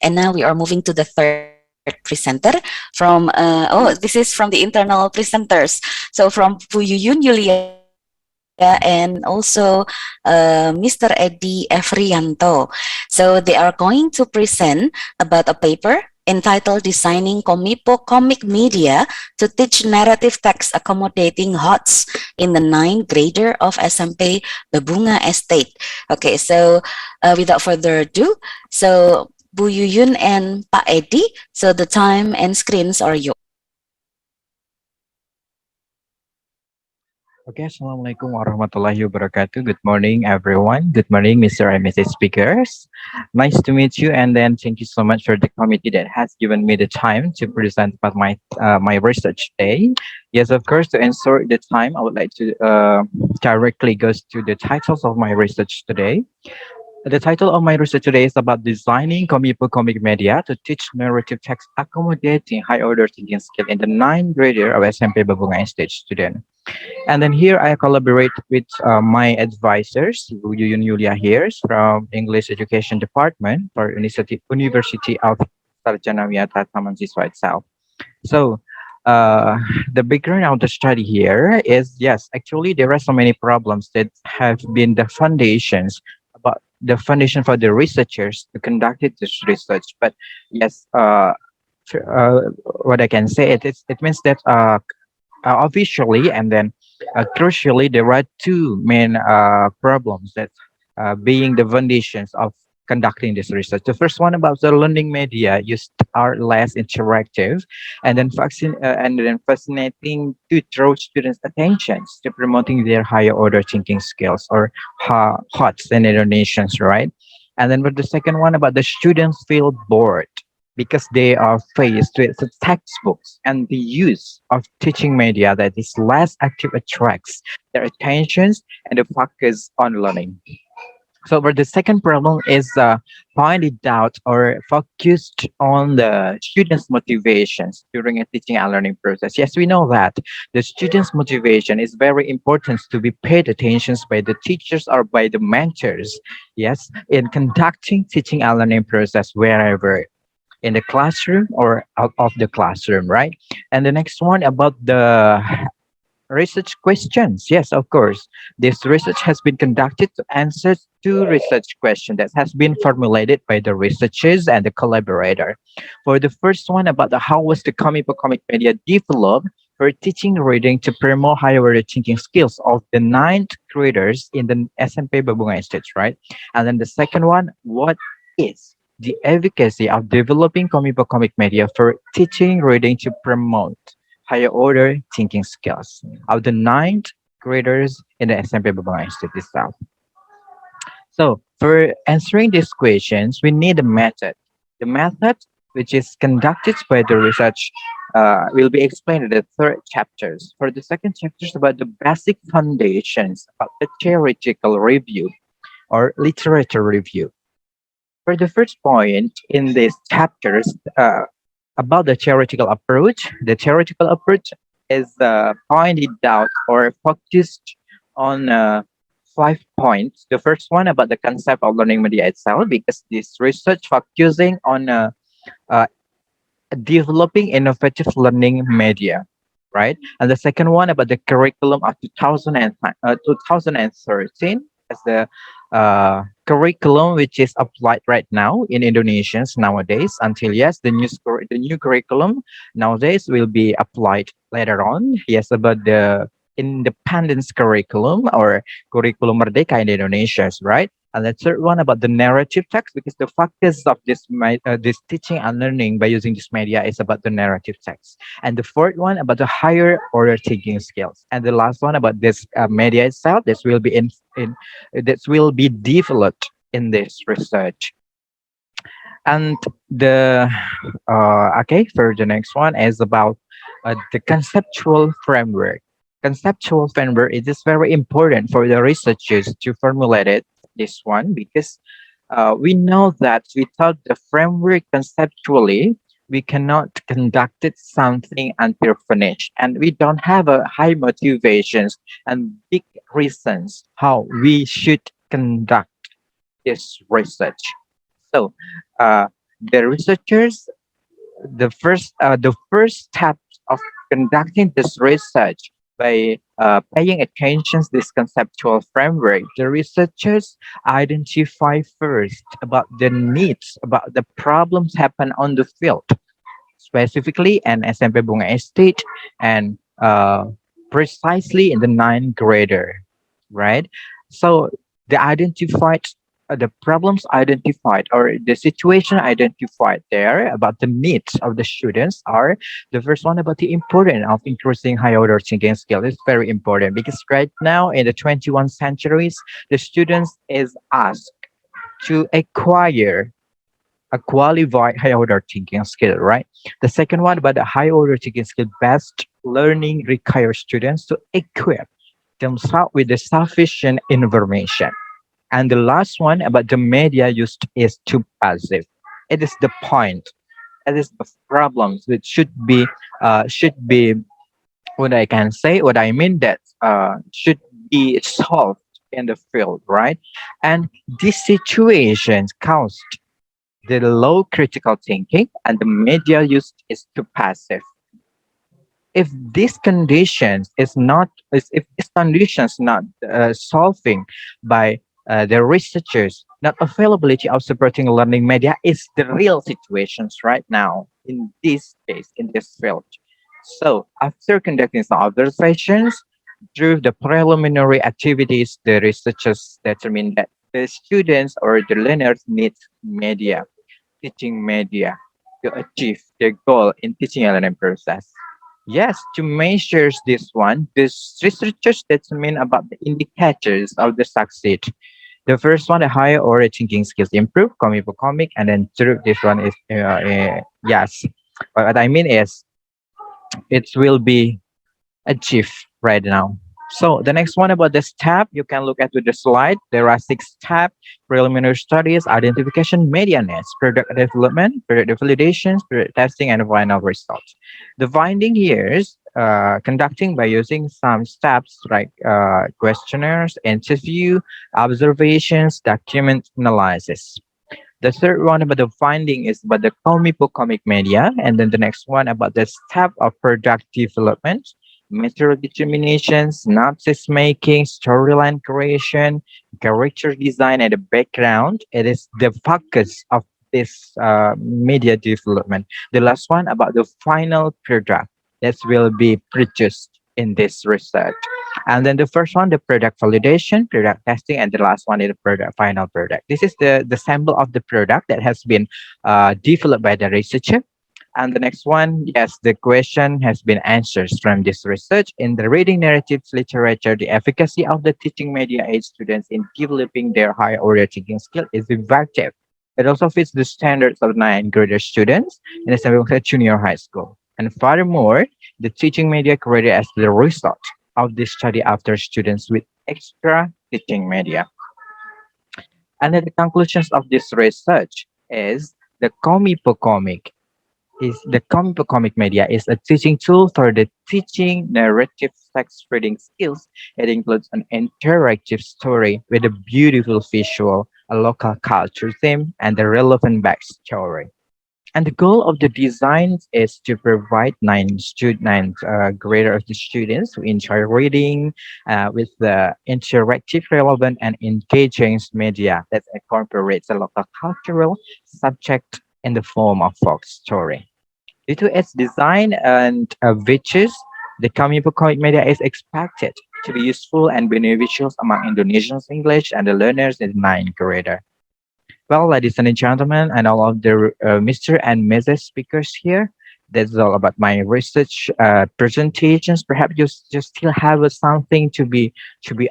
And now we are moving to the third presenter from, this is from the internal presenters. So from Puyuyun Yulia and also Mr. Eddie Efrianto. So they are going to present about a paper entitled Designing Comic Media to Teach Narrative Text Accommodating HOTS in the ninth grader of SMP Bebunga Estate. Okay, so without further ado, so Bu Yuyun and Pak Edi, so the time and screens are yours. Okay, Assalamualaikum warahmatullahi wabarakatuh. Good morning, everyone. Good morning, Mr. and Mrs. Speakers. Nice to meet you, and then thank you so much for the committee that has given me the time to present about my research today. Yes, of course, to ensure the time, I would like to directly go to the titles of my research today. The title of my research today is about designing comic media to teach narrative text accommodating high order thinking skill in the ninth grader of SMP Babunga Stage student. And then here I collaborate with my advisors, Bu Yuyun Yulia here from English Education Department for University of Sarjana Wiyata Tamansiswa itself. So the background of the study here is, yes, actually there are so many problems that have been the foundations about the foundation for the researchers to conduct this research. But yes, what I can say it means that officially and then crucially there are two main problems that being the foundations of conducting this research. The first one about the learning media used are less interactive and then fascinating to draw students' attentions to promoting their higher order thinking skills or HOTS in Indonesians, right? And then with the second one about the students feel bored because they are faced with the textbooks and the use of teaching media that is less active attracts their attentions and the focus on learning. So, but the second problem is pointed out or focused on the students' motivations during a teaching and learning process. Yes, we know that the students' motivation is very important to be paid attention by the teachers or by the mentors. Yes, in conducting teaching and learning process wherever in the classroom or out of the classroom, right? And the next one about the research questions. Yes, of course. This research has been conducted to answer two research questions that has been formulated by the researchers and the collaborator. For the first one about the how was the comic media developed for teaching reading to promote higher order thinking skills of the ninth graders in the SMP Babunga Stage, right? And then the second one, what is the efficacy of developing comic media for teaching reading to promote higher order thinking skills of the ninth graders in the SMP Babang Institute itself. So for answering these questions, we need a method. The method, which is conducted by the research, will be explained in the third chapters. For the second chapter is about the basic foundations of the theoretical review or literature review. For the first point in these chapters, about the theoretical approach is pointed out or focused on 5 points. The first one about the concept of learning media itself, because this research focusing on uh, developing innovative learning media, right? And the second one about the curriculum of 2013 as the curriculum which is applied right now in Indonesians nowadays until yes the new curriculum nowadays will be applied later on. Yes, about the independence curriculum or curriculum merdeka in Indonesia, right? And the third one about the narrative text, because the focus of this teaching and learning by using this media is about the narrative text. And the fourth one about the higher order thinking skills. And the last one about this media itself. This will be developed in this research. And the okay, for the next one is about the conceptual framework. Conceptual framework it is very important for the researchers to formulate it this one because we know that without the framework conceptually we cannot conduct it something until finished, and we don't have a high motivations and big reasons how we should conduct this research. So The researchers, the first step of conducting this research by paying attention to this conceptual framework, the researchers identify first about the needs, about the problems happen on the field, specifically an SMP Bunga Estate, and precisely in the ninth grader, right? So the identified the problems identified or the situation identified there about the needs of the students are the first one about the importance of increasing high order thinking skill is very important because right now in the 21st centuries the students is asked to acquire a qualified high order thinking skill, right? The second one about the high order thinking skill best learning requires students to equip themselves with the sufficient information. And the last one about the media used is too passive. It is the point. It is the problems which should be what I can say, what I mean that should be solved in the field, right? And these situations caused the low critical thinking and the media use is too passive. If these conditions is not if these conditions not solving by the researchers, not availability of supporting learning media is the real situations right now in this case in this field. So after conducting some observations through the preliminary activities, the researchers determined that the students or the learners need media, teaching media to achieve their goal in teaching and learning process. Yes, to measure this one, this researchers determine about the indicators of the succeed. The first one, the higher order thinking skills improve, comic for comic, and then through this one is yes. What I mean is it will be achieved right now. So the next one about this tab, you can look at with the slide. There are 6 tabs: preliminary studies, identification, media nets, product development, product validations, product testing, and final results. The finding here is conducting by using some steps like questionnaires, interview, observations, document analysis. The third one about the finding is about the comic media, and then the next one about the step of product development, material determination, synopsis making, storyline creation, character design, and the background. It is the focus of this media development. The last one about the final product that will be produced in this research. And then the first one, the product validation, product testing, and the last one is the product final product. This is the sample of the product that has been developed by the researcher. And the next one, yes, the question has been answered from this research. In the reading narratives literature, the efficacy of the teaching media aids students in developing their higher order thinking skill is effective. It also fits the standards of ninth grader students in the junior high school. And furthermore, the teaching media created as the result of this study after students with extra teaching media. And then the conclusions of this research is the comic media is a teaching tool for the teaching narrative text reading skills. It includes an interactive story with a beautiful visual, a local culture theme, and the relevant backstory. And the goal of the design is to provide ninth grader of the students who enjoy reading with the interactive, relevant, and engaging media that incorporates a local cultural subject in the form of folk story. Due to its design and features, the comic media is expected to be useful and beneficial among Indonesians English and the learners in ninth grader. Well, ladies and gentlemen, and all of the Mr. and Mrs. speakers here, that's all about my research presentations. Perhaps you just still have something to be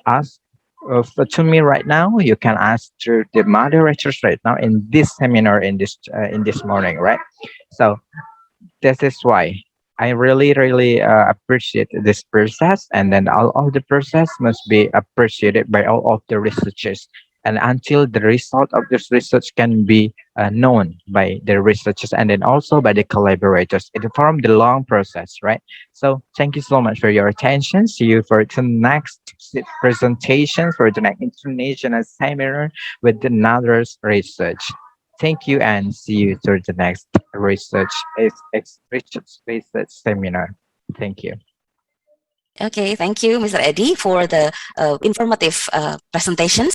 asked to me right now. You can ask to the moderators right now in this seminar in this morning, right? So this is why I really appreciate this process, and then all of the process must be appreciated by all of the researchers. And until the result of this research can be known by the researchers and then also by the collaborators, it forms the long process, right? So thank you so much for your attention. See you for the next presentation for the next international seminar with another research. Thank you and see you to the next research seminar. Thank you. Okay, thank you, Mr. Eddie, for the informative presentations.